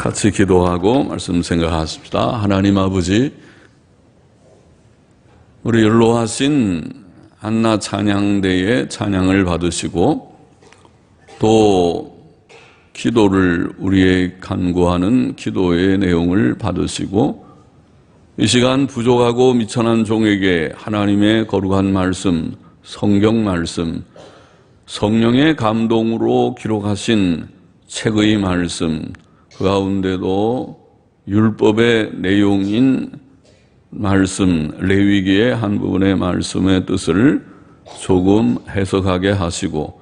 같이 기도하고 말씀 생각하십시다. 하나님 아버지, 우리 연로하신 한나 찬양대의 찬양을 받으시고 또 기도를 우리의 간구하는 기도의 내용을 받으시고 이 시간 부족하고 미천한 종에게 하나님의 거룩한 말씀, 성경 말씀, 성령의 감동으로 기록하신 책의 말씀, 그 가운데도 율법의 내용인 말씀, 레위기의 한 부분의 말씀의 뜻을 조금 해석하게 하시고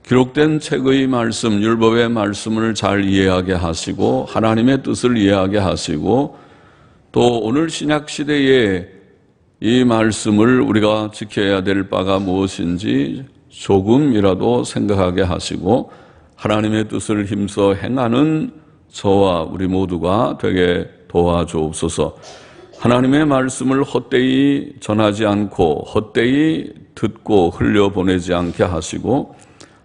기록된 책의 말씀, 율법의 말씀을 잘 이해하게 하시고 하나님의 뜻을 이해하게 하시고 또 오늘 신약 시대에 이 말씀을 우리가 지켜야 될 바가 무엇인지 조금이라도 생각하게 하시고 하나님의 뜻을 힘써 행하는 저와 우리 모두가 되게 도와주옵소서. 하나님의 말씀을 헛되이 전하지 않고 헛되이 듣고 흘려보내지 않게 하시고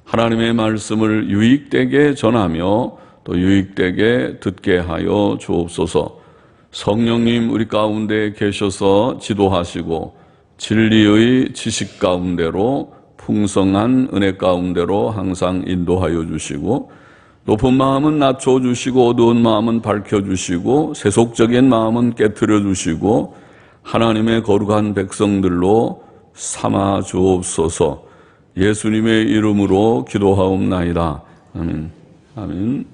하나님의 말씀을 유익되게 전하며 또 유익되게 듣게 하여 주옵소서. 성령님 우리 가운데 계셔서 지도하시고 진리의 지식 가운데로 풍성한 은혜 가운데로 항상 인도하여 주시고 높은 마음은 낮춰주시고 어두운 마음은 밝혀주시고 세속적인 마음은 깨트려 주시고 하나님의 거룩한 백성들로 삼아 주옵소서. 예수님의 이름으로 기도하옵나이다. 아멘. 아멘.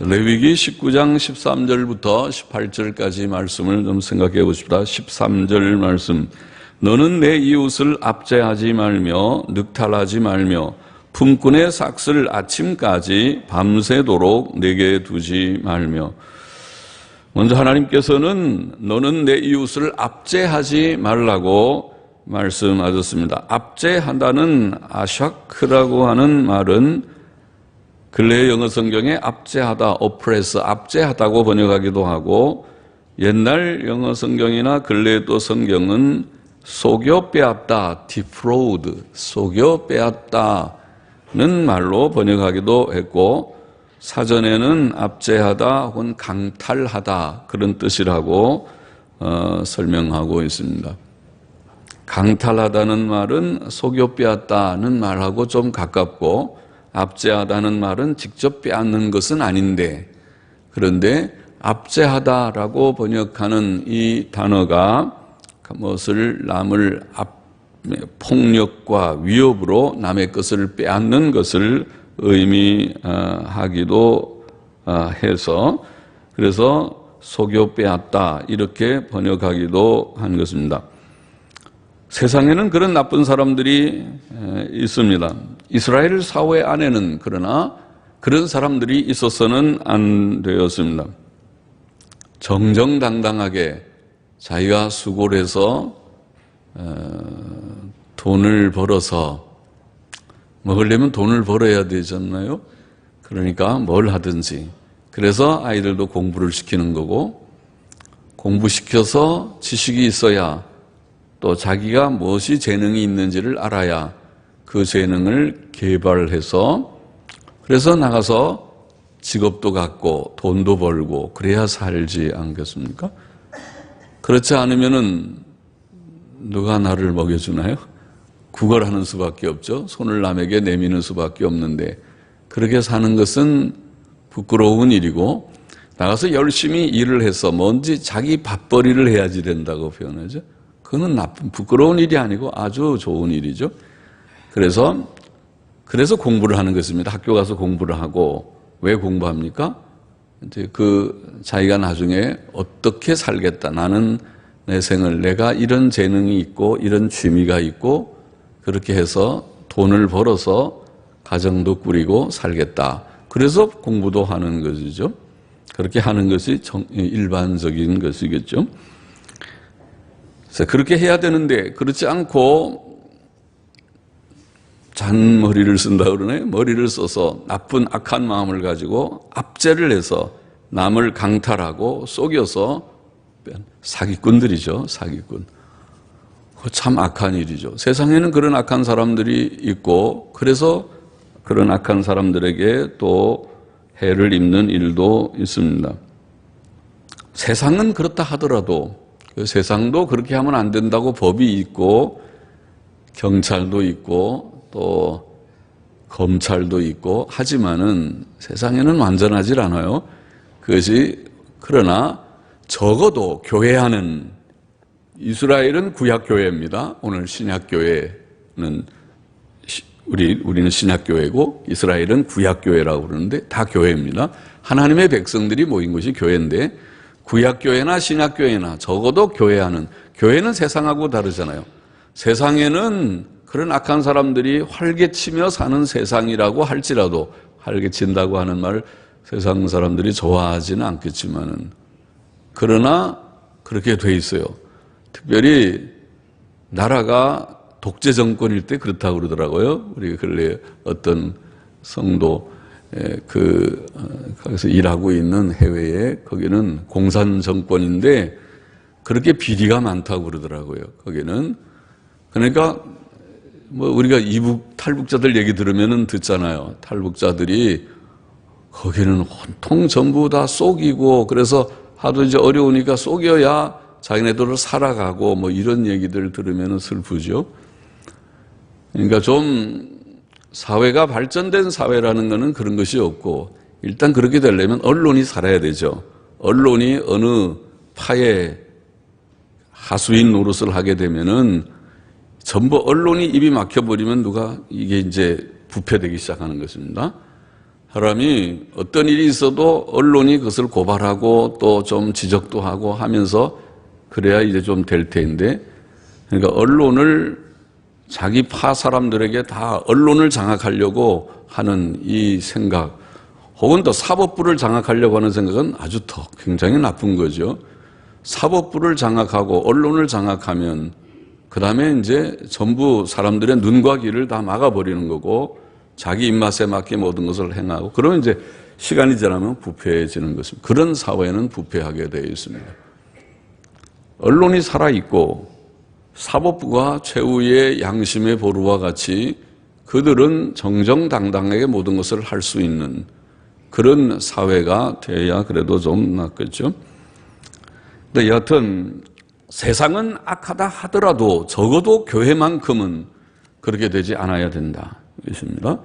레위기 19장 13절부터 18절까지 말씀을 좀 생각해 보십시다. 13절 말씀. 너는 내 이웃을 압제하지 말며 늑탈하지 말며 품꾼의 삭슬 아침까지 밤새도록 내게 두지 말며. 먼저 하나님께서는 너는 내 이웃을 압제하지 말라고 말씀하셨습니다. 압제한다는 아샤크라고 하는 말은 근래 영어 성경에 압제하다, oppress, 압제하다고 번역하기도 하고 옛날 영어 성경이나 근래 또 성경은 속여 빼앗다, defraud, 속여 빼앗다는 말로 번역하기도 했고 사전에는 압제하다 혹은 강탈하다 그런 뜻이라고 설명하고 있습니다. 강탈하다는 말은 속여 빼앗다는 말하고 좀 가깝고 압제하다는 말은 직접 빼앗는 것은 아닌데 그런데 압제하다라고 번역하는 이 단어가 무엇을 남을 폭력과 위협으로 남의 것을 빼앗는 것을 의미하기도 해서 그래서 속여 빼앗다 이렇게 번역하기도 한 것입니다. 세상에는 그런 나쁜 사람들이 있습니다. 이스라엘 사회 안에는 그러나 그런 사람들이 있어서는 안 되었습니다. 정정당당하게 자기가 수고를 해서 돈을 벌어서 먹으려면 돈을 벌어야 되잖아요. 그러니까 뭘 하든지 그래서 아이들도 공부를 시키는 거고 공부시켜서 지식이 있어야 또 자기가 무엇이 재능이 있는지를 알아야 그 재능을 개발해서 그래서 나가서 직업도 갖고 돈도 벌고 그래야 살지 않겠습니까? 그렇지 않으면은 누가 나를 먹여주나요? 구걸하는 수밖에 없죠. 손을 남에게 내미는 수밖에 없는데 그렇게 사는 것은 부끄러운 일이고 나가서 열심히 일을 해서 뭔지 자기 밥벌이를 해야지 된다고 표현하죠. 그거는 나쁜 부끄러운 일이 아니고 아주 좋은 일이죠. 그래서 공부를 하는 것입니다. 학교 가서 공부를 하고 왜 공부합니까? 이제 자기가 나중에 어떻게 살겠다. 나는 내 생을 내가 이런 재능이 있고 이런 취미가 있고 그렇게 해서 돈을 벌어서 가정도 꾸리고 살겠다. 그래서 공부도 하는 것이죠. 그렇게 하는 것이 일반적인 것이겠죠. 그래서 그렇게 해야 되는데 그렇지 않고 잔머리를 쓴다 그러네. 머리를 써서 나쁜 악한 마음을 가지고 압제를 해서 남을 강탈하고 속여서 사기꾼들이죠. 사기꾼. 참 악한 일이죠. 세상에는 그런 악한 사람들이 있고 그래서 그런 악한 사람들에게 또 해를 입는 일도 있습니다. 세상은 그렇다 하더라도 그 세상도 그렇게 하면 안 된다고 법이 있고 경찰도 있고 또 검찰도 있고 하지만은 세상에는 완전하질 않아요. 그것이 그러나 적어도 교회하는 이스라엘은 구약교회입니다. 오늘 신약교회는 우리는 신약교회고 이스라엘은 구약교회라고 그러는데 다 교회입니다. 하나님의 백성들이 모인 것이 교회인데 구약교회나 신약교회나 적어도 교회하는 교회는 세상하고 다르잖아요. 세상에는 그런 악한 사람들이 활개치며 사는 세상이라고 할지라도 활개친다고 하는 말 세상 사람들이 좋아하지는 않겠지만은 그러나 그렇게 돼 있어요. 특별히 나라가 독재 정권일 때 그렇다고 그러더라고요. 우리 근래 어떤 성도 거기서 일하고 있는 해외에 거기는 공산 정권인데 그렇게 비리가 많다고 그러더라고요. 거기는 그러니까 뭐 우리가 이북 탈북자들 얘기 들으면은 듣잖아요. 탈북자들이 거기는 온통 전부 다 쏘기고 그래서 하도 이제 어려우니까 쏘겨야 자기네들을 살아가고 뭐 이런 얘기들 들으면은 슬프죠. 그러니까 좀 사회가 발전된 사회라는 것은 그런 것이 없고 일단 그렇게 되려면 언론이 살아야 되죠. 언론이 어느 파의 하수인 노릇을 하게 되면은 전부 언론이 입이 막혀버리면 누가 이게 이제 부패되기 시작하는 것입니다. 사람이 어떤 일이 있어도 언론이 그것을 고발하고 또 좀 지적도 하고 하면서 그래야 이제 좀 될 텐데 그러니까 언론을 자기 파 사람들에게 다 언론을 장악하려고 하는 이 생각 혹은 또 사법부를 장악하려고 하는 생각은 아주 더 굉장히 나쁜 거죠. 사법부를 장악하고 언론을 장악하면 그 다음에 이제 전부 사람들의 눈과 귀를 다 막아버리는 거고 자기 입맛에 맞게 모든 것을 행하고 그러면 이제 시간이 지나면 부패해지는 것입니다. 그런 사회는 부패하게 되어 있습니다. 언론이 살아있고 사법부가 최후의 양심의 보루와 같이 그들은 정정당당하게 모든 것을 할 수 있는 그런 사회가 돼야 그래도 좀 낫겠죠. 근데 여하튼 세상은 악하다 하더라도 적어도 교회만큼은 그렇게 되지 않아야 된다. 것입니다.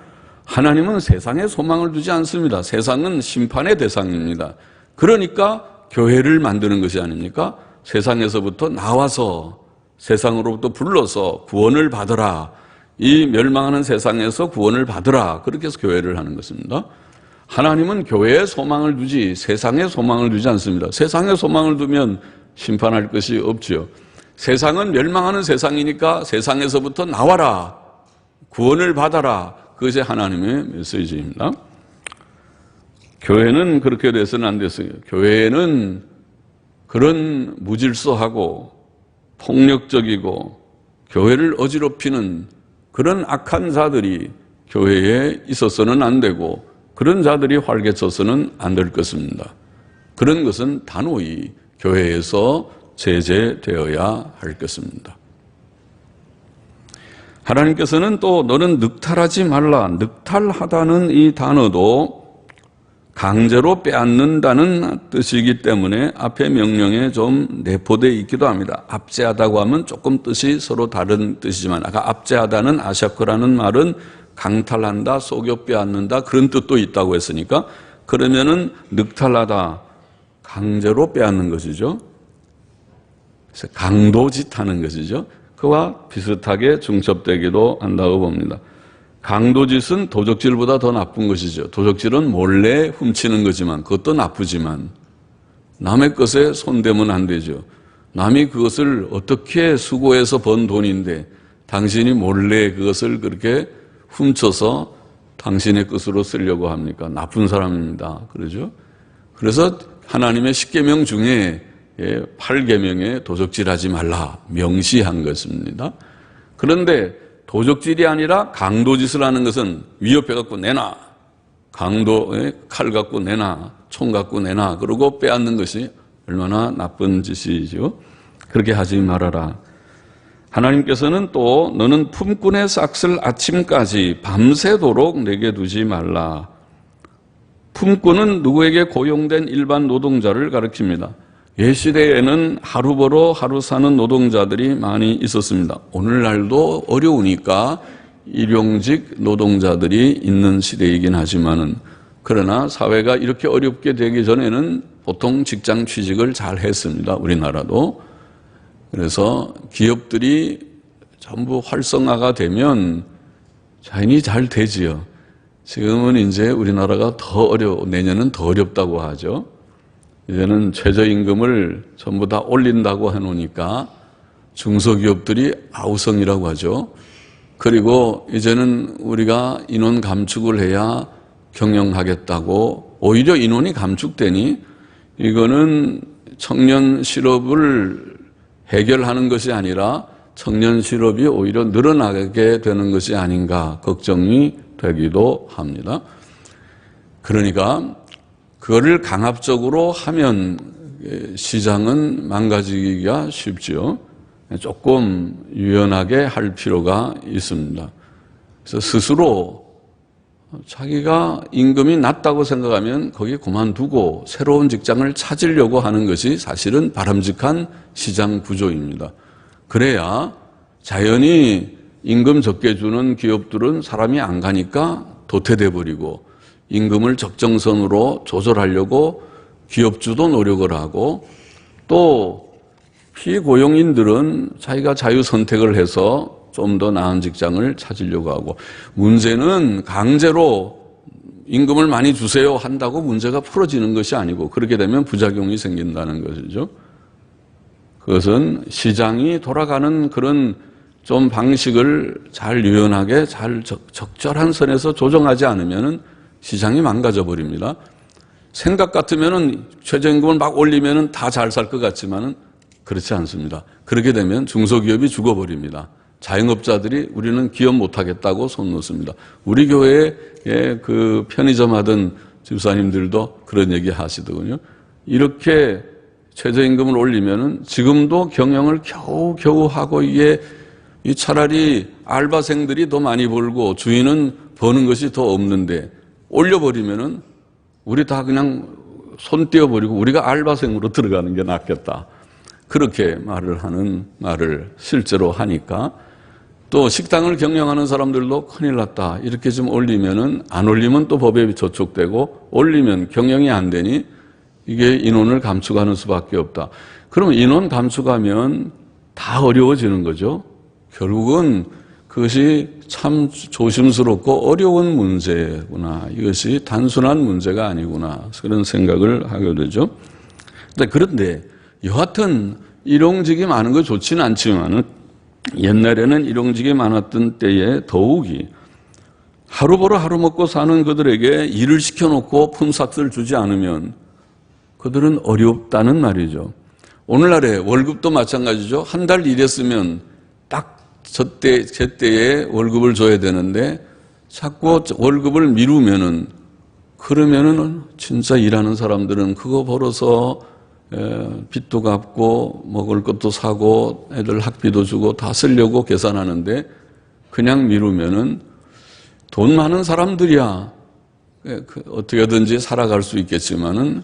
하나님은 세상에 소망을 두지 않습니다. 세상은 심판의 대상입니다. 그러니까 교회를 만드는 것이 아닙니까? 세상에서부터 나와서 세상으로부터 불러서 구원을 받으라. 이 멸망하는 세상에서 구원을 받으라. 그렇게 해서 교회를 하는 것입니다. 하나님은 교회에 소망을 두지 세상에 소망을 두지 않습니다. 세상에 소망을 두면 심판할 것이 없지요. 세상은 멸망하는 세상이니까 세상에서부터 나와라. 구원을 받아라. 그것이 하나님의 메시지입니다. 교회는 그렇게 돼서는 안 됐어요. 교회는 그런 무질서하고 폭력적이고 교회를 어지럽히는 그런 악한 자들이 교회에 있어서는 안 되고 그런 자들이 활개쳐서는 안 될 것입니다. 그런 것은 단호히 교회에서 제재되어야 할 것입니다. 하나님께서는 또 너는 늑탈하지 말라. 늑탈하다는 이 단어도 강제로 빼앗는다는 뜻이기 때문에 앞에 명령에 좀 내포되어 있기도 합니다. 압제하다고 하면 조금 뜻이 서로 다른 뜻이지만 아까 압제하다는 아샤크라는 말은 강탈한다, 속여 빼앗는다 그런 뜻도 있다고 했으니까 그러면은 늑탈하다, 강제로 빼앗는 것이죠. 그래서 강도짓하는 것이죠. 그와 비슷하게 중첩되기도 한다고 봅니다. 강도짓은 도적질보다 더 나쁜 것이죠. 도적질은 몰래 훔치는 거지만 그것도 나쁘지만 남의 것에 손대면 안 되죠. 남이 그것을 어떻게 수고해서 번 돈인데 당신이 몰래 그것을 그렇게 훔쳐서 당신의 것으로 쓰려고 합니까? 나쁜 사람입니다. 그러죠? 그래서 하나님의 10계명 중에 8계명에 도적질하지 말라 명시한 것입니다. 그런데 도적질이 아니라 강도짓을 하는 것은 위협해 갖고 내놔. 강도의 칼 갖고 내놔. 총 갖고 내놔. 그러고 빼앗는 것이 얼마나 나쁜 짓이죠. 그렇게 하지 말아라. 하나님께서는 또 너는 품꾼의 싹을 아침까지 밤새도록 내게 두지 말라. 품꾼은 누구에게 고용된 일반 노동자를 가리킵니다. 옛시대에는 하루 벌어 하루 사는 노동자들이 많이 있었습니다. 오늘날도 어려우니까 일용직 노동자들이 있는 시대이긴 하지만은, 그러나 사회가 이렇게 어렵게 되기 전에는 보통 직장 취직을 잘 했습니다. 우리나라도. 그래서 기업들이 전부 활성화가 되면 자연히 잘 되지요. 지금은 이제 우리나라가 내년은 더 어렵다고 하죠. 이제는 최저임금을 전부 다 올린다고 해놓으니까 중소기업들이 아우성이라고 하죠. 그리고 이제는 우리가 인원 감축을 해야 경영하겠다고, 오히려 인원이 감축되니 이거는 청년 실업을 해결하는 것이 아니라 청년 실업이 오히려 늘어나게 되는 것이 아닌가 걱정이 되기도 합니다. 그러니까 그거를 강압적으로 하면 시장은 망가지기가 쉽죠. 조금 유연하게 할 필요가 있습니다. 그래서 스스로 자기가 임금이 낮다고 생각하면 거기 그만두고 새로운 직장을 찾으려고 하는 것이 사실은 바람직한 시장 구조입니다. 그래야 자연히 임금 적게 주는 기업들은 사람이 안 가니까 도태돼 버리고, 임금을 적정선으로 조절하려고 기업주도 노력을 하고, 또 피고용인들은 자기가 자유 선택을 해서 좀 더 나은 직장을 찾으려고 하고, 문제는 강제로 임금을 많이 주세요 한다고 문제가 풀어지는 것이 아니고, 그렇게 되면 부작용이 생긴다는 것이죠. 그것은 시장이 돌아가는 그런 좀 방식을 잘 유연하게 잘 적절한 선에서 조정하지 않으면 시장이 망가져 버립니다. 생각 같으면 최저임금을 막 올리면 다 잘 살 것 같지만은 그렇지 않습니다. 그렇게 되면 중소기업이 죽어버립니다. 자영업자들이 우리는 기업 못하겠다고 손 놓습니다. 우리 교회에 그 편의점 하던 집사님들도 그런 얘기 하시더군요. 이렇게 최저임금을 올리면은 지금도 경영을 겨우겨우 하고, 이게 차라리 알바생들이 더 많이 벌고 주인은 버는 것이 더 없는데, 올려버리면은 우리 다 그냥 손 떼어버리고 우리가 알바생으로 들어가는 게 낫겠다. 그렇게 말을 실제로 하니까, 또 식당을 경영하는 사람들도 큰일 났다. 이렇게 좀 올리면은, 안 올리면 또 법에 저촉되고, 올리면 경영이 안 되니 이게 인원을 감축하는 수밖에 없다. 그러면 인원 감축하면 다 어려워지는 거죠. 결국은 그것이 참 조심스럽고 어려운 문제구나. 이것이 단순한 문제가 아니구나. 그런 생각을 하게 되죠. 그런데 여하튼 일용직이 많은 거 좋지는 않지만, 옛날에는 일용직이 많았던 때에 더욱이 하루 벌어 하루 먹고 사는 그들에게 일을 시켜놓고 품삯을 주지 않으면 그들은 어렵다는 말이죠. 오늘날에 월급도 마찬가지죠. 한 달 일했으면 딱 제때에 월급을 줘야 되는데 자꾸 월급을 미루면은, 그러면은 진짜 일하는 사람들은 그거 벌어서 빚도 갚고 먹을 것도 사고 애들 학비도 주고 다 쓰려고 계산하는데, 그냥 미루면은 돈 많은 사람들이야 어떻게든지 살아갈 수 있겠지만은,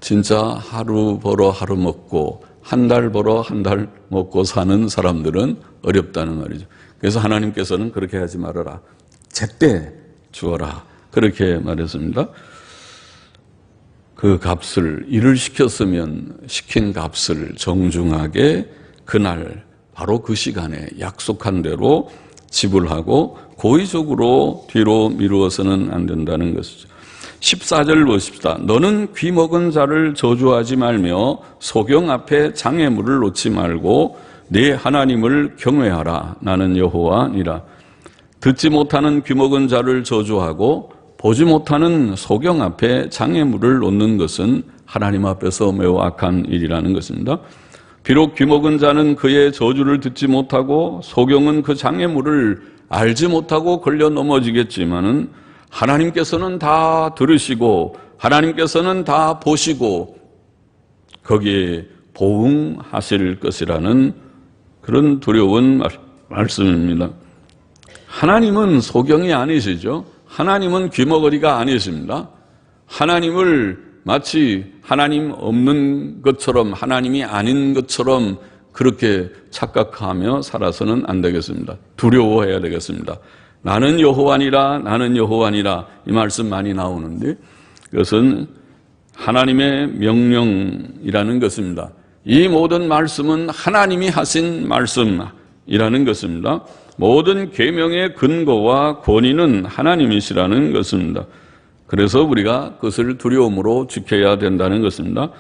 진짜 하루 벌어 하루 먹고 한 달 벌어 한 달 먹고 사는 사람들은 어렵다는 말이죠. 그래서 하나님께서는 그렇게 하지 말아라. 제때 주어라. 그렇게 말했습니다. 그 값을, 일을 시켰으면 시킨 값을 정중하게 그날 바로 그 시간에 약속한 대로 지불하고 고의적으로 뒤로 미루어서는 안 된다는 것이죠. 14절 보십시다. 너는 귀먹은 자를 저주하지 말며 소경 앞에 장애물을 놓지 말고 네 하나님을 경외하라. 나는 여호와니라. 듣지 못하는 귀먹은 자를 저주하고 보지 못하는 소경 앞에 장애물을 놓는 것은 하나님 앞에서 매우 악한 일이라는 것입니다. 비록 귀먹은 자는 그의 저주를 듣지 못하고 소경은 그 장애물을 알지 못하고 걸려 넘어지겠지만은, 하나님께서는 다 들으시고 하나님께서는 다 보시고 거기에 보응하실 것이라는 그런 두려운 말씀입니다. 하나님은 소경이 아니시죠. 하나님은 귀머거리가 아니십니다. 하나님을 마치 하나님 없는 것처럼, 하나님이 아닌 것처럼 그렇게 착각하며 살아서는 안 되겠습니다. 두려워해야 되겠습니다. 나는 여호와니라, 나는 여호와니라, 이 말씀 많이 나오는데 그것은 하나님의 명령이라는 것입니다. 이 모든 말씀은 하나님이 하신 말씀이라는 것입니다. 모든 계명의 근거와 권위는 하나님이시라는 것입니다. 그래서 우리가 그것을 두려움으로 지켜야 된다는 것입니다.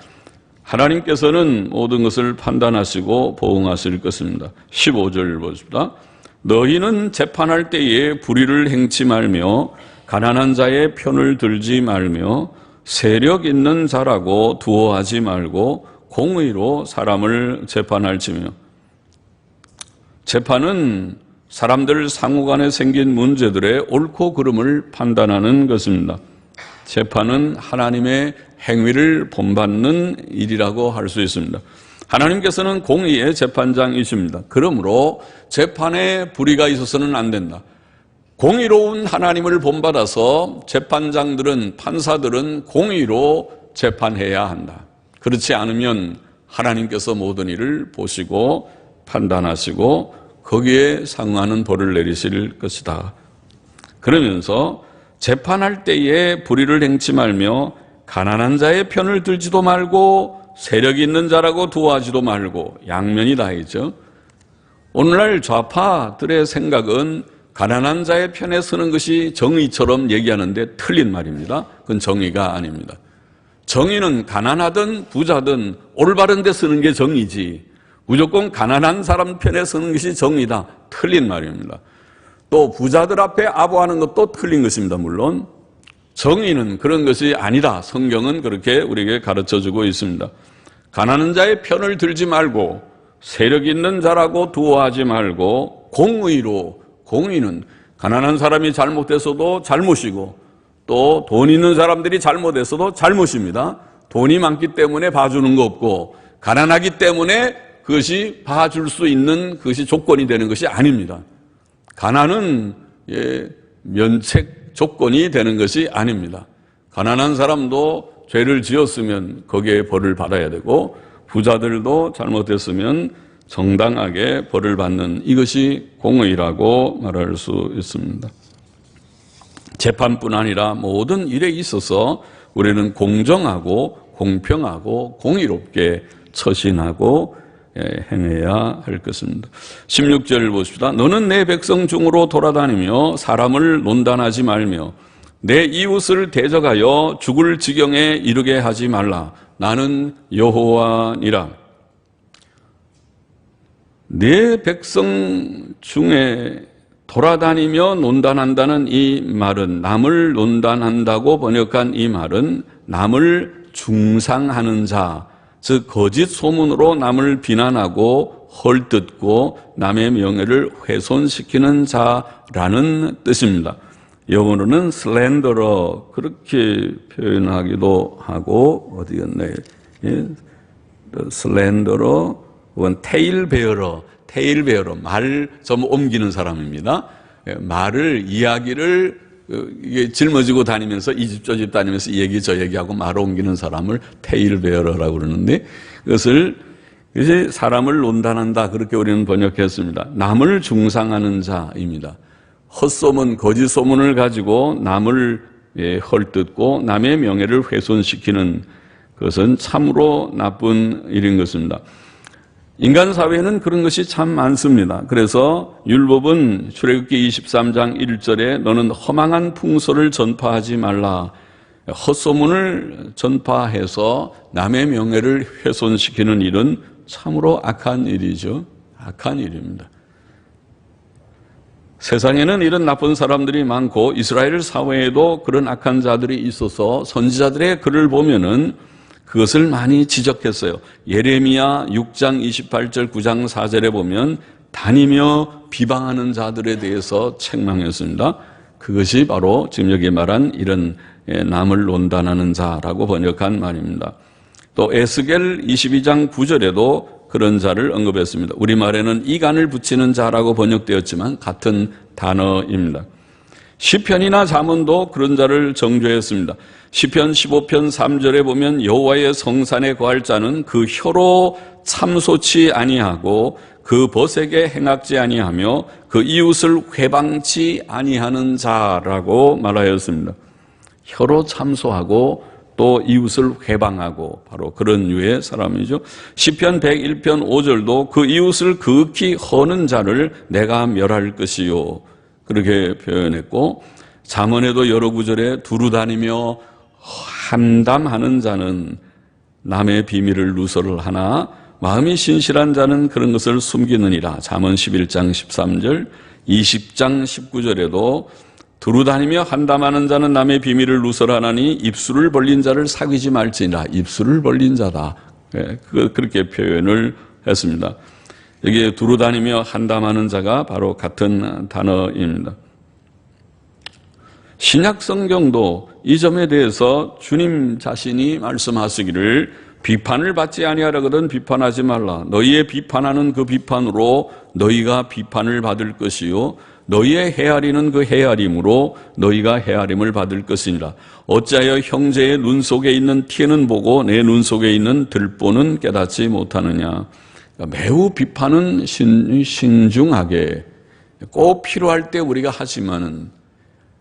하나님께서는 모든 것을 판단하시고 보응하실 것입니다. 15절 보십시다. 너희는 재판할 때에 불의를 행치 말며 가난한 자의 편을 들지 말며 세력 있는 자라고 두어하지 말고 공의로 사람을 재판할지며. 재판은 사람들 상호간에 생긴 문제들의 옳고 그름을 판단하는 것입니다. 재판은 하나님의 행위를 본받는 일이라고 할 수 있습니다. 하나님께서는 공의의 재판장이십니다. 그러므로 재판에 불의가 있어서는 안 된다. 공의로운 하나님을 본받아서 재판장들은, 판사들은 공의로 재판해야 한다. 그렇지 않으면 하나님께서 모든 일을 보시고 판단하시고 거기에 상응하는 벌을 내리실 것이다. 그러면서 재판할 때에 불의를 행치 말며 가난한 자의 편을 들지도 말고 세력 있는 자라고 두어하지도 말고, 양면이 다이죠. 오늘날 좌파들의 생각은 가난한 자의 편에 서는 것이 정의처럼 얘기하는데 틀린 말입니다. 그건 정의가 아닙니다. 정의는 가난하든 부자든 올바른 데 서는 게 정의지, 무조건 가난한 사람 편에 서는 것이 정의다, 틀린 말입니다. 또 부자들 앞에 아부하는 것도 틀린 것입니다. 물론 정의는 그런 것이 아니다. 성경은 그렇게 우리에게 가르쳐주고 있습니다. 가난한 자의 편을 들지 말고 세력 있는 자라고 두어하지 말고 공의로, 공의는 가난한 사람이 잘못했어도 잘못이고 또 돈 있는 사람들이 잘못했어도 잘못입니다. 돈이 많기 때문에 봐주는 거 없고 가난하기 때문에 그것이 봐줄 수 있는 그것이 조건이 되는 것이 아닙니다. 가난은 면책 조건이 되는 것이 아닙니다. 가난한 사람도 죄를 지었으면 거기에 벌을 받아야 되고 부자들도 잘못했으면 정당하게 벌을 받는, 이것이 공의라고 말할 수 있습니다. 재판뿐 아니라 모든 일에 있어서 우리는 공정하고 공평하고 공의롭게 처신하고 행해야 할 것입니다. 16절 보십시다. 너는 내 백성 중으로 돌아다니며 사람을 논단하지 말며 내 이웃을 대적하여 죽을 지경에 이르게 하지 말라. 나는 여호와니라. 내 백성 중에 돌아다니며 논단한다는 이 말은, 남을 논단한다고 번역한 이 말은 남을 중상하는 자, 즉 거짓 소문으로 남을 비난하고 헐뜯고 남의 명예를 훼손시키는 자라는 뜻입니다. 영어로는 slanderer 그렇게 표현하기도 하고, 어디였나요? slanderer 혹은 tale bearer, 말 좀 옮기는 사람입니다. 말을, 이야기를 이게 짊어지고 다니면서 이 집 저 집 다니면서 이 얘기 저 얘기하고 말 옮기는 사람을 테일 베어러라고 그러는데, 그것을 사람을 논단한다 그렇게 우리는 번역했습니다. 남을 중상하는 자입니다. 헛소문, 거짓 소문을 가지고 남을 헐뜯고 남의 명예를 훼손시키는 것은 참으로 나쁜 일인 것입니다. 인간 사회에는 그런 것이 참 많습니다. 그래서 율법은 출애굽기 23장 1절에 너는 허망한 풍소를 전파하지 말라. 헛소문을 전파해서 남의 명예를 훼손시키는 일은 참으로 악한 일이죠. 악한 일입니다. 세상에는 이런 나쁜 사람들이 많고 이스라엘 사회에도 그런 악한 자들이 있어서 선지자들의 글을 보면은 그것을 많이 지적했어요. 예레미야 6장 28절 9장 4절에 보면 다니며 비방하는 자들에 대해서 책망했습니다. 그것이 바로 지금 여기 말한 이런 남을 논단하는 자라고 번역한 말입니다. 또 에스겔 22장 9절에도 그런 자를 언급했습니다. 우리말에는 이간을 붙이는 자라고 번역되었지만 같은 단어입니다. 시편이나 잠언도 그런 자를 정죄했습니다. 시편 15편 3절에 보면 여호와의 성산에 거할 자는 그 혀로 참소치 아니하고 그 벗에게 행악지 아니하며 그 이웃을 회방치 아니하는 자라고 말하였습니다. 혀로 참소하고 또 이웃을 회방하고 바로 그런 류의 사람이죠. 시편 101편 5절도 그 이웃을 극히 허는 자를 내가 멸할 것이요 그렇게 표현했고, 잠언에도 여러 구절에 두루다니며 한담하는 자는 남의 비밀을 누설을 하나 마음이 신실한 자는 그런 것을 숨기느니라. 잠언 11장 13절, 20장 19절에도 두루다니며 한담하는 자는 남의 비밀을 누설하나니 입술을 벌린 자를 사귀지 말지니라. 입술을 벌린 자다. 그렇게 표현을 했습니다. 여기에 두루다니며 한담하는 자가 바로 같은 단어입니다. 신약 성경도 이 점에 대해서 주님 자신이 말씀하시기를 비판을 받지 아니하려거든 비판하지 말라. 너희의 비판하는 그 비판으로 너희가 비판을 받을 것이요 너희의 헤아리는 그 헤아림으로 너희가 헤아림을 받을 것이니라. 어찌하여 형제의 눈 속에 있는 티는 보고 내 눈 속에 있는 들보는 깨닫지 못하느냐. 매우 비판은 신중하게 꼭 필요할 때 우리가 하지만은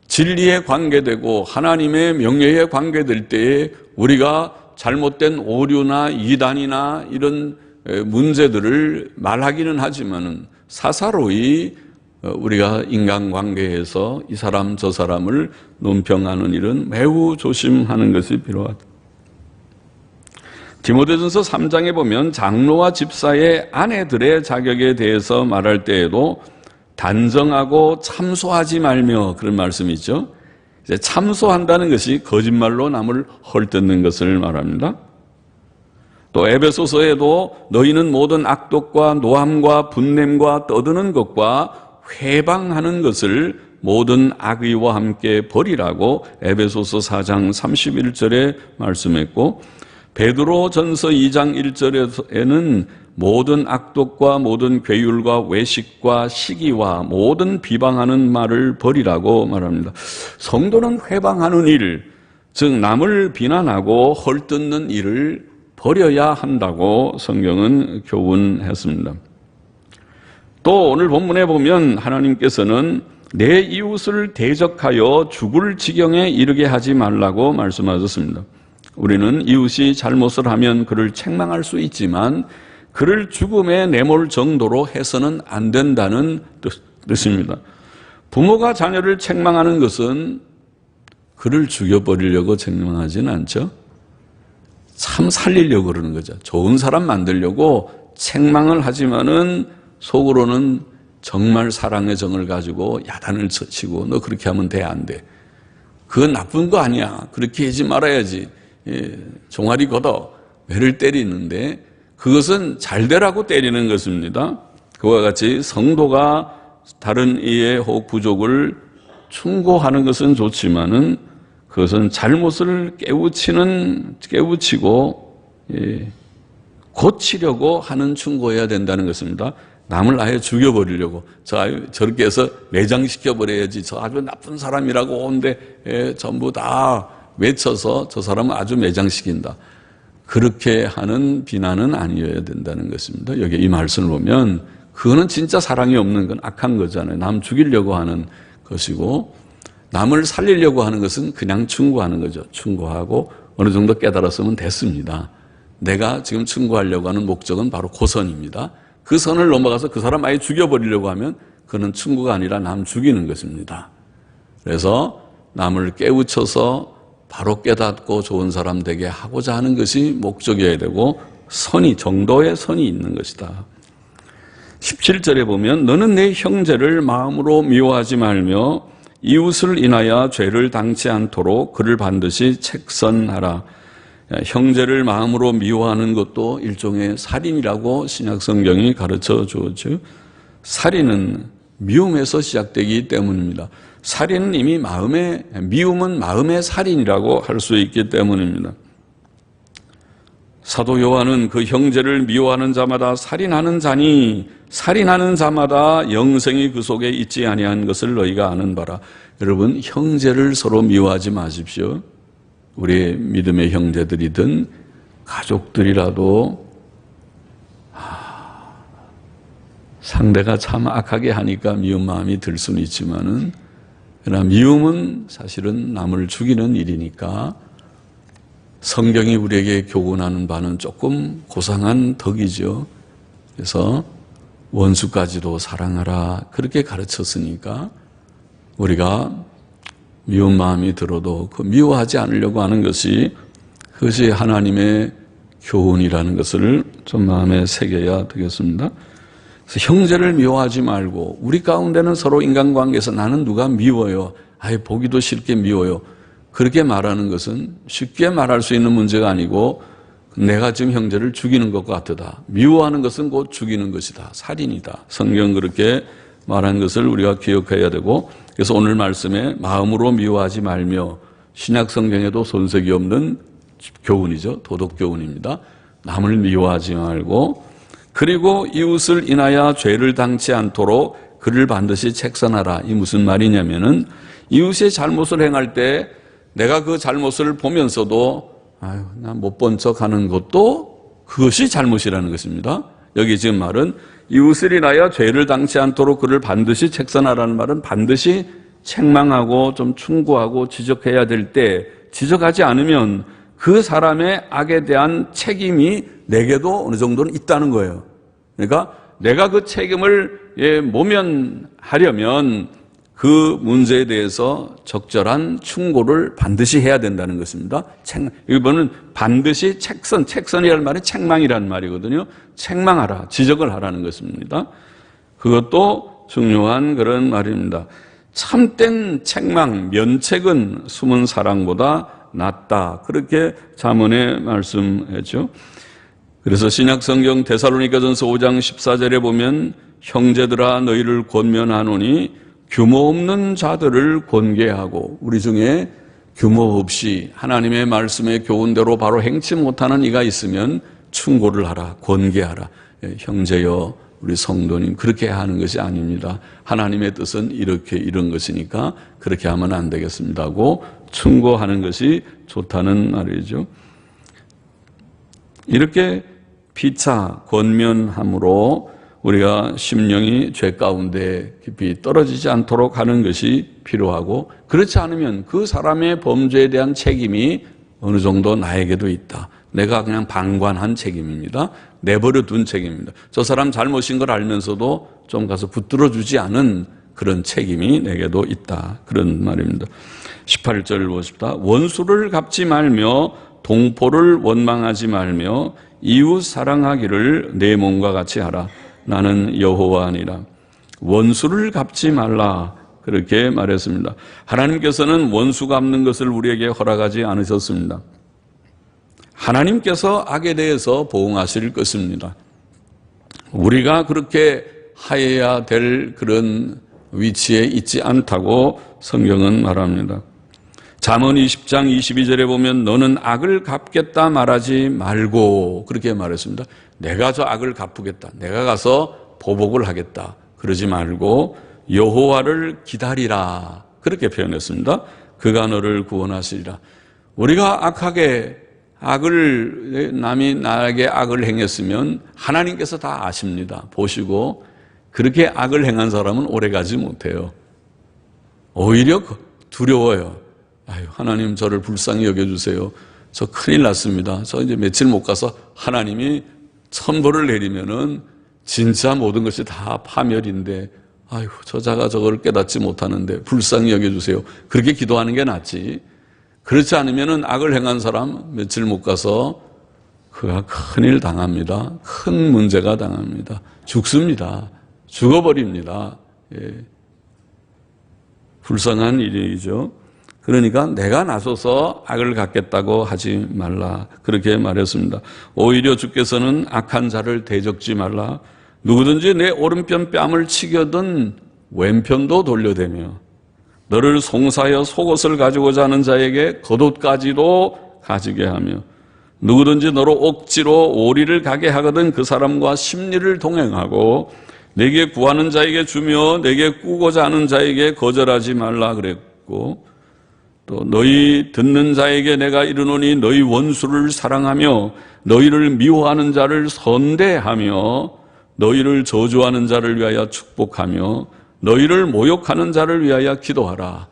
진리에 관계되고 하나님의 명예에 관계될 때에 우리가 잘못된 오류나 이단이나 이런 문제들을 말하기는 하지만은 사사로이 우리가 인간관계에서 이 사람 저 사람을 논평하는 일은 매우 조심하는 것이 필요하다. 디모데전서 3장에 보면 장로와 집사의 아내들의 자격에 대해서 말할 때에도 단정하고 참소하지 말며 그런 말씀이 있죠. 이제 참소한다는 것이 거짓말로 남을 헐뜯는 것을 말합니다. 또 에베소서에도 너희는 모든 악독과 노함과 분냄과 떠드는 것과 회방하는 것을 모든 악의와 함께 버리라고 에베소서 4장 31절에 말씀했고, 베드로 전서 2장 1절에는 모든 악독과 모든 괴율과 외식과 시기와 모든 비방하는 말을 버리라고 말합니다. 성도는 회방하는 일, 즉 남을 비난하고 헐뜯는 일을 버려야 한다고 성경은 교훈했습니다. 또 오늘 본문에 보면 하나님께서는 내 이웃을 대적하여 죽을 지경에 이르게 하지 말라고 말씀하셨습니다. 우리는 이웃이 잘못을 하면 그를 책망할 수 있지만 그를 죽음에 내몰 정도로 해서는 안 된다는 뜻입니다. 부모가 자녀를 책망하는 것은 그를 죽여버리려고 책망하지는 않죠. 참 살리려고 그러는 거죠. 좋은 사람 만들려고 책망을 하지만은 속으로는 정말 사랑의 정을 가지고 야단을 치고 너 그렇게 하면 돼, 안 돼. 그건 나쁜 거 아니야. 그렇게 하지 말아야지. 종아리 걷어 매를 때리는데 그것은 잘 되라고 때리는 것입니다. 그와 같이 성도가 다른 이의 혹 부족을 충고하는 것은 좋지만은 그것은 잘못을 깨우치고 고치려고 하는 충고해야 된다는 것입니다. 남을 아예 죽여버리려고 저렇게 해서 매장시켜버려야지 저 아주 나쁜 사람이라고 온데 전부 다 외쳐서 저 사람은 아주 매장시킨다. 그렇게 하는 비난은 아니어야 된다는 것입니다. 여기 이 말씀을 보면 그거는 진짜 사랑이 없는 건 악한 거잖아요. 남 죽이려고 하는 것이고 남을 살리려고 하는 것은 그냥 충고하는 거죠. 충고하고 어느 정도 깨달았으면 됐습니다. 내가 지금 충고하려고 하는 목적은 바로 그 선입니다. 그 선을 넘어가서 그 사람 아예 죽여버리려고 하면 그는 충고가 아니라 남 죽이는 것입니다. 그래서 남을 깨우쳐서 바로 깨닫고 좋은 사람 되게 하고자 하는 것이 목적이어야 되고 정도의 선이 있는 것이다. 17절에 보면 너는 내 형제를 마음으로 미워하지 말며 이웃을 인하여 죄를 당치 않도록 그를 반드시 책선하라. 형제를 마음으로 미워하는 것도 일종의 살인이라고 신약성경이 가르쳐 주었죠. 살인은 미움에서 시작되기 때문입니다. 살인은 이미 미움은 마음의 살인이라고 할 수 있기 때문입니다. 사도 요한은 그 형제를 미워하는 자마다 살인하는 자니 살인하는 자마다 영생이 그 속에 있지 아니한 것을 너희가 아는 바라. 여러분, 형제를 서로 미워하지 마십시오. 우리의 믿음의 형제들이든 가족들이라도 상대가 참 악하게 하니까 미운 마음이 들 수는 있지만은, 그러나 미움은 사실은 남을 죽이는 일이니까 성경이 우리에게 교훈하는 바는 조금 고상한 덕이죠. 그래서 원수까지도 사랑하라 그렇게 가르쳤으니까 우리가 미운 마음이 들어도 그 미워하지 않으려고 하는 것이, 그것이 하나님의 교훈이라는 것을 좀 마음에 새겨야 되겠습니다. 그래서 형제를 미워하지 말고, 우리 가운데는 서로 인간관계에서 나는 누가 미워요, 보기도 싫게 미워요, 그렇게 말하는 것은 쉽게 말할 수 있는 문제가 아니고 내가 지금 형제를 죽이는 것과 같다. 미워하는 것은 곧 죽이는 것이다. 살인이다. 성경 그렇게 말한 것을 우리가 기억해야 되고, 그래서 오늘 말씀에 마음으로 미워하지 말며, 신약 성경에도 손색이 없는 교훈이죠. 도덕 교훈입니다. 남을 미워하지 말고, 그리고 이웃을 인하여 죄를 당치 않도록 그를 반드시 책선하라. 이 무슨 말이냐면은, 이웃의 잘못을 행할 때 내가 그 잘못을 보면서도 나 못 본 척 하는 것도 그것이 잘못이라는 것입니다. 여기 지금 말은 이웃을 인하여 죄를 당치 않도록 그를 반드시 책선하라는 말은 반드시 책망하고 좀 충고하고 지적해야 될 때, 지적하지 않으면 그 사람의 악에 대한 책임이 내게도 어느 정도는 있다는 거예요. 그러니까 내가 그 책임을 모면하려면 그 문제에 대해서 적절한 충고를 반드시 해야 된다는 것입니다. 이번은 반드시 책선이라는 말이 책망이라는 말이거든요. 책망하라, 지적을 하라는 것입니다. 그것도 중요한 그런 말입니다. 참된 책망, 면책은 숨은 사랑보다 낫다. 그렇게 잠언에 말씀했죠. 그래서 신약성경 데살로니가전서 5장 14절에 보면, 형제들아 너희를 권면하노니 규모 없는 자들을 권계하고, 우리 중에 규모 없이 하나님의 말씀의 교훈대로 바로 행치 못하는 이가 있으면 충고를 하라, 권계하라. 형제여, 우리 성도님, 그렇게 하는 것이 아닙니다. 하나님의 뜻은 이런 것이니까 그렇게 하면 안 되겠습니다 하고 충고하는 것이 좋다는 말이죠. 이렇게 피차 권면함으로 우리가 심령이 죄 가운데 깊이 떨어지지 않도록 하는 것이 필요하고, 그렇지 않으면 그 사람의 범죄에 대한 책임이 어느 정도 나에게도 있다. 내가 그냥 방관한 책임입니다. 내버려 둔 책임입니다. 저 사람 잘못인 걸 알면서도 좀 가서 붙들어 주지 않은 그런 책임이 내게도 있다. 그런 말입니다. 18절 보십시다. 원수를 갚지 말며 동포를 원망하지 말며 이웃 사랑하기를 내 몸과 같이 하라. 나는 여호와니라. 원수를 갚지 말라. 그렇게 말했습니다. 하나님께서는 원수 갚는 것을 우리에게 허락하지 않으셨습니다. 하나님께서 악에 대해서 보응하실 것입니다. 우리가 그렇게 하여야 될 그런 위치에 있지 않다고 성경은 말합니다. 잠언 20장 22절에 보면 너는 악을 갚겠다 말하지 말고, 그렇게 말했습니다. 내가 저 악을 갚으겠다, 내가 가서 보복을 하겠다, 그러지 말고 여호와를 기다리라, 그렇게 표현했습니다. 그가 너를 구원하시리라. 우리가 남이 나에게 악을 행했으면 하나님께서 다 아십니다. 보시고 그렇게 악을 행한 사람은 오래가지 못해요. 오히려 두려워요. 하나님 저를 불쌍히 여겨주세요. 저 큰일 났습니다. 저 이제 며칠 못 가서 하나님이 천벌을 내리면은 진짜 모든 것이 다 파멸인데, 저자가 저걸 깨닫지 못하는데 불쌍히 여겨주세요. 그렇게 기도하는 게 낫지. 그렇지 않으면은 악을 행한 사람 며칠 못 가서 그가 큰일 당합니다. 큰 문제가 당합니다. 죽습니다. 죽어버립니다. 불쌍한 일이죠. 그러니까 내가 나서서 악을 갚겠다고 하지 말라, 그렇게 말했습니다. 오히려 주께서는 악한 자를 대적지 말라. 누구든지 내 오른편 뺨을 치겨든 왼편도 돌려대며 너를 송사하여 속옷을 가지고자 하는 자에게 겉옷까지도 가지게 하며 누구든지 너로 억지로 오리를 가게 하거든 그 사람과 심리를 동행하고 내게 구하는 자에게 주며 내게 꾸고자 하는 자에게 거절하지 말라 그랬고, 또 너희 듣는 자에게 내가 이르노니 너희 원수를 사랑하며 너희를 미워하는 자를 선대하며 너희를 저주하는 자를 위하여 축복하며 너희를 모욕하는 자를 위하여 기도하라.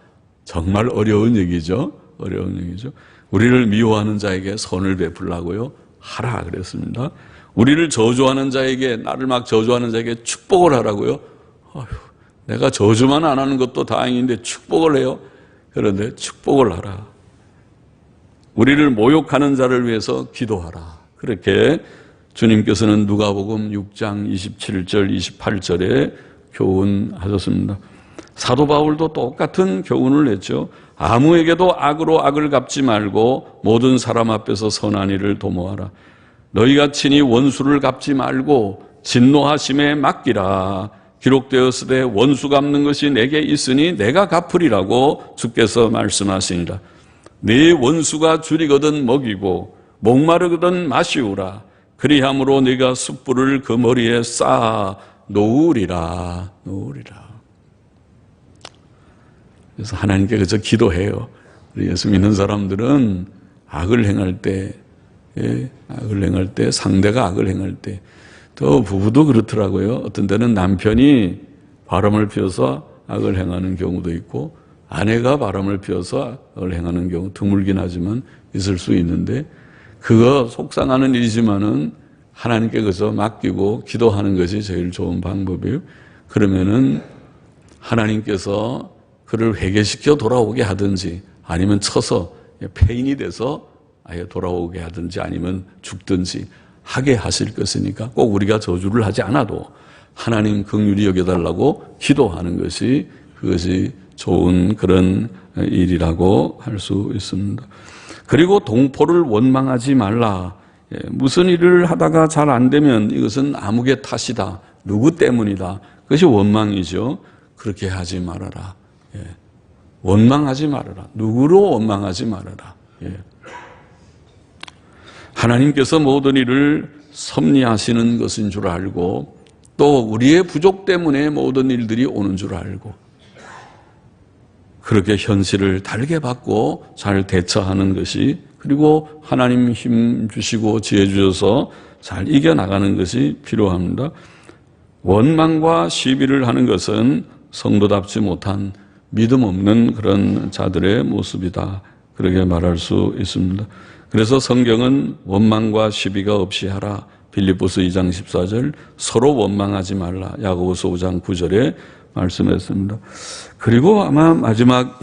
정말 어려운 얘기죠. 어려운 얘기죠. 우리를 미워하는 자에게 선을 베풀라고요? 하라 그랬습니다. 우리를 저주하는 자에게, 나를 막 저주하는 자에게 축복을 하라고요? 어휴, 내가 저주만 안 하는 것도 다행인데 축복을 해요? 그런데 축복을 하라. 우리를 모욕하는 자를 위해서 기도하라. 그렇게 주님께서는 누가복음 6장 27절 28절에 교훈하셨습니다. 사도 바울도 똑같은 교훈을 했죠. 아무에게도 악으로 악을 갚지 말고 모든 사람 앞에서 선한 일을 도모하라. 너희가 친히 원수를 갚지 말고 진노하심에 맡기라. 기록되었으되 원수 갚는 것이 내게 있으니 내가 갚으리라고 주께서 말씀하시니라. 네 원수가 줄이거든 먹이고 목마르거든 마시우라. 그리함으로 네가 숯불을 그 머리에 쌓아 놓으리라. 그래서 하나님께 그저 기도해요. 우리 예수 믿는 사람들은 악을 행할 때, 상대가 악을 행할 때, 또 부부도 그렇더라고요. 어떤 때는 남편이 바람을 피워서 악을 행하는 경우도 있고 아내가 바람을 피워서 악을 행하는 경우 드물긴 하지만 있을 수 있는데, 그거 속상하는 일이지만은 하나님께 그저 맡기고 기도하는 것이 제일 좋은 방법이에요. 그러면은 하나님께서 그를 회개시켜 돌아오게 하든지 아니면 쳐서 폐인이 돼서 아예 돌아오게 하든지 아니면 죽든지 하게 하실 것이니까 꼭 우리가 저주를 하지 않아도 하나님 긍휼히 여겨달라고 기도하는 것이, 그것이 좋은 그런 일이라고 할 수 있습니다. 그리고 동포를 원망하지 말라. 무슨 일을 하다가 잘 안 되면 이것은 아무개 탓이다, 누구 때문이다, 그것이 원망이죠. 그렇게 하지 말아라. 원망하지 말아라. 누구로 원망하지 말아라. 하나님께서 모든 일을 섭리하시는 것인 줄 알고 또 우리의 부족 때문에 모든 일들이 오는 줄 알고 그렇게 현실을 달게 받고 잘 대처하는 것이, 그리고 하나님 힘 주시고 지혜 주셔서 잘 이겨나가는 것이 필요합니다. 원망과 시비를 하는 것은 성도답지 못한 믿음 없는 그런 자들의 모습이다, 그렇게 말할 수 있습니다. 그래서 성경은 원망과 시비가 없이 하라, 빌립보서 2장 14절, 서로 원망하지 말라, 야고보서 5장 9절에 말씀했습니다. 그리고 아마 마지막으로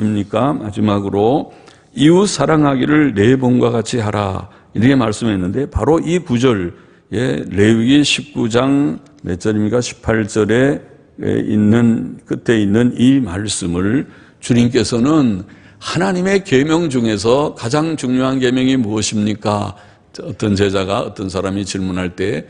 이웃 사랑하기를 내 몸과 같이 하라, 이렇게 말씀했는데 바로 이 구절에 레위기 19장 몇 절입니까? 18절에 있는, 끝에 있는 이 말씀을 주님께서는 하나님의 계명 중에서 가장 중요한 계명이 무엇입니까? 어떤 제자가, 어떤 사람이 질문할 때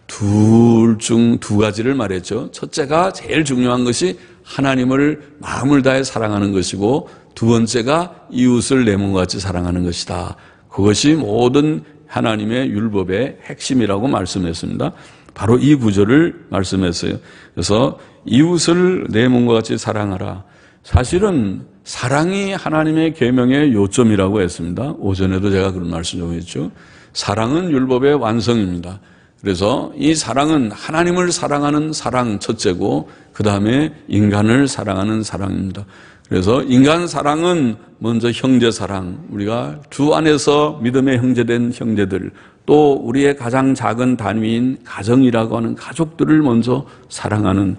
둘 중 두 가지를 말했죠. 첫째가 제일 중요한 것이 하나님을 마음을 다해 사랑하는 것이고, 두 번째가 이웃을 내 몸과 같이 사랑하는 것이다. 그것이 모든 하나님의 율법의 핵심이라고 말씀했습니다. 바로 이 구절을 말씀했어요. 그래서 이웃을 내 몸과 같이 사랑하라. 사실은 사랑이 하나님의 계명의 요점이라고 했습니다. 오전에도 제가 그런 말씀 좀 했죠. 사랑은 율법의 완성입니다. 그래서 이 사랑은 하나님을 사랑하는 사랑 첫째고, 그 다음에 인간을 사랑하는 사랑입니다. 그래서 인간 사랑은 먼저 형제 사랑, 우리가 주 안에서 믿음의 형제된 형제들, 또 우리의 가장 작은 단위인 가정이라고 하는 가족들을 먼저 사랑하는,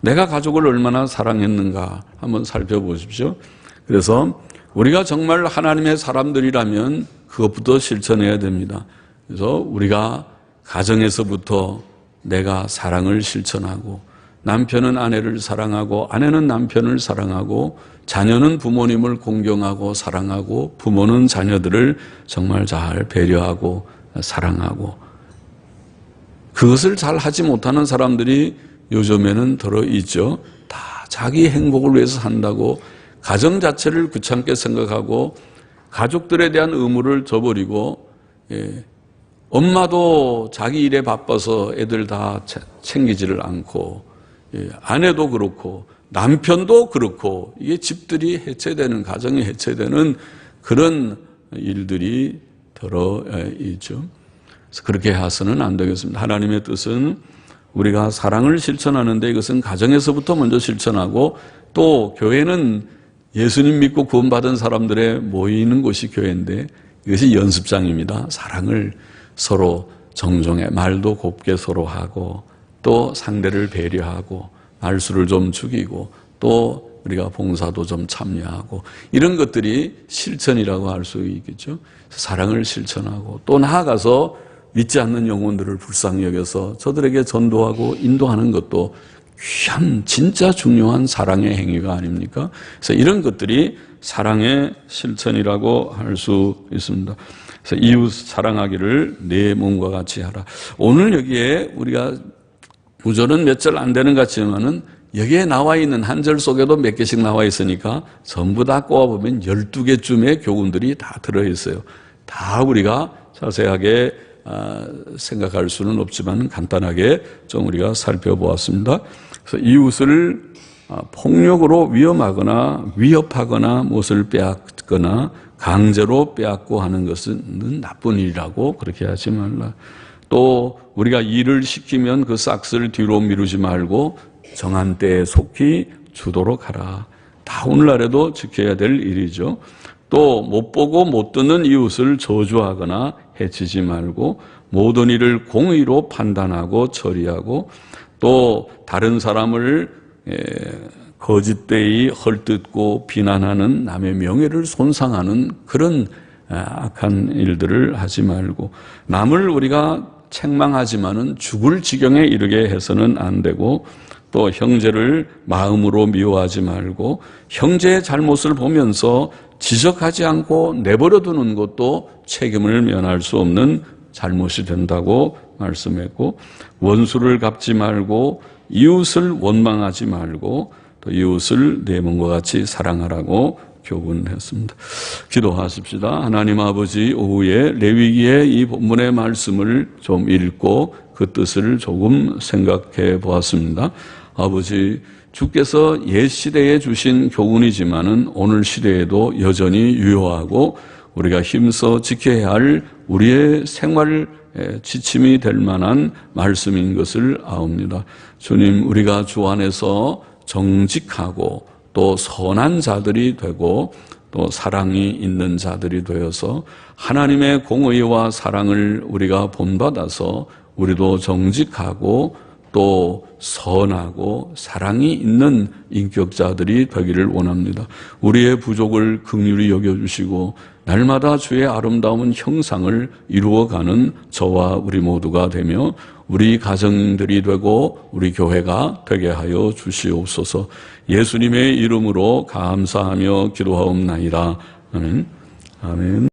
내가 가족을 얼마나 사랑했는가 한번 살펴보십시오. 그래서 우리가 정말 하나님의 사람들이라면 그것부터 실천해야 됩니다. 그래서 우리가 가정에서부터 내가 사랑을 실천하고, 남편은 아내를 사랑하고, 아내는 남편을 사랑하고, 자녀는 부모님을 공경하고 사랑하고, 부모는 자녀들을 정말 잘 배려하고 사랑하고, 그것을 잘 하지 못하는 사람들이 요즘에는 들어 있죠. 다 자기 행복을 위해서 산다고 가정 자체를 귀찮게 생각하고 가족들에 대한 의무를 저버리고 엄마도 자기 일에 바빠서 애들 다 챙기지를 않고, 아내도 그렇고, 남편도 그렇고, 이게 집들이 해체되는, 가정이 해체되는 그런 일들이 들어 있죠. 그래서 그렇게 해서는 안 되겠습니다. 하나님의 뜻은 우리가 사랑을 실천하는데 이것은 가정에서부터 먼저 실천하고, 또 교회는 예수님 믿고 구원받은 사람들의 모이는 곳이 교회인데 이것이 연습장입니다. 사랑을 서로 정중해, 말도 곱게 서로 하고, 또 상대를 배려하고, 말수를 좀 죽이고, 또 우리가 봉사도 좀 참여하고, 이런 것들이 실천이라고 할 수 있겠죠. 사랑을 실천하고, 또 나아가서 믿지 않는 영혼들을 불쌍히 여겨서 저들에게 전도하고 인도하는 것도 귀한, 진짜 중요한 사랑의 행위가 아닙니까? 그래서 이런 것들이 사랑의 실천이라고 할 수 있습니다. 그래서 이웃 사랑하기를 내 몸과 같이 하라. 오늘 여기에 우리가 구절은 몇 절 안 되는 것 같지만은 여기에 나와 있는 한 절 속에도 몇 개씩 나와 있으니까 전부 다 꼽아보면 12개쯤의 교훈들이 다 들어있어요. 다 우리가 자세하게 생각할 수는 없지만 간단하게 좀 우리가 살펴보았습니다. 그래서 이웃을 폭력으로 위험하거나 위협하거나 무엇을 빼앗거나 강제로 빼앗고 하는 것은 나쁜 일이라고 그렇게 하지 말라. 또 우리가 일을 시키면 그 싹을 뒤로 미루지 말고 정한 때에 속히 주도록 하라. 다 오늘날에도 지켜야 될 일이죠. 또 못 보고 못 듣는 이웃을 저주하거나 해치지 말고 모든 일을 공의로 판단하고 처리하고, 또 다른 사람을 거짓되이 헐뜯고 비난하는 남의 명예를 손상하는 그런 악한 일들을 하지 말고, 남을 우리가 책망하지만은 죽을 지경에 이르게 해서는 안 되고, 또 형제를 마음으로 미워하지 말고 형제의 잘못을 보면서 지적하지 않고 내버려 두는 것도 책임을 면할 수 없는 잘못이 된다고 말씀했고, 원수를 갚지 말고 이웃을 원망하지 말고 또 이웃을 내 몸과 같이 사랑하라고 교훈했습니다. 기도하십시다. 하나님 아버지, 오후에 레위기의 이 본문의 말씀을 좀 읽고 그 뜻을 조금 생각해 보았습니다. 아버지, 주께서 옛 시대에 주신 교훈이지만은 오늘 시대에도 여전히 유효하고 우리가 힘써 지켜야 할 우리의 생활 지침이 될 만한 말씀인 것을 아옵니다. 주님, 우리가 주 안에서 정직하고 또 선한 자들이 되고 또 사랑이 있는 자들이 되어서 하나님의 공의와 사랑을 우리가 본받아서 우리도 정직하고 또 선하고 사랑이 있는 인격자들이 되기를 원합니다. 우리의 부족을 긍휼히 여겨주시고 날마다 주의 아름다운 형상을 이루어가는 저와 우리 모두가 되며 우리 가정들이 되고 우리 교회가 되게 하여 주시옵소서. 예수님의 이름으로 감사하며 기도하옵나이다. 아멘. 아멘.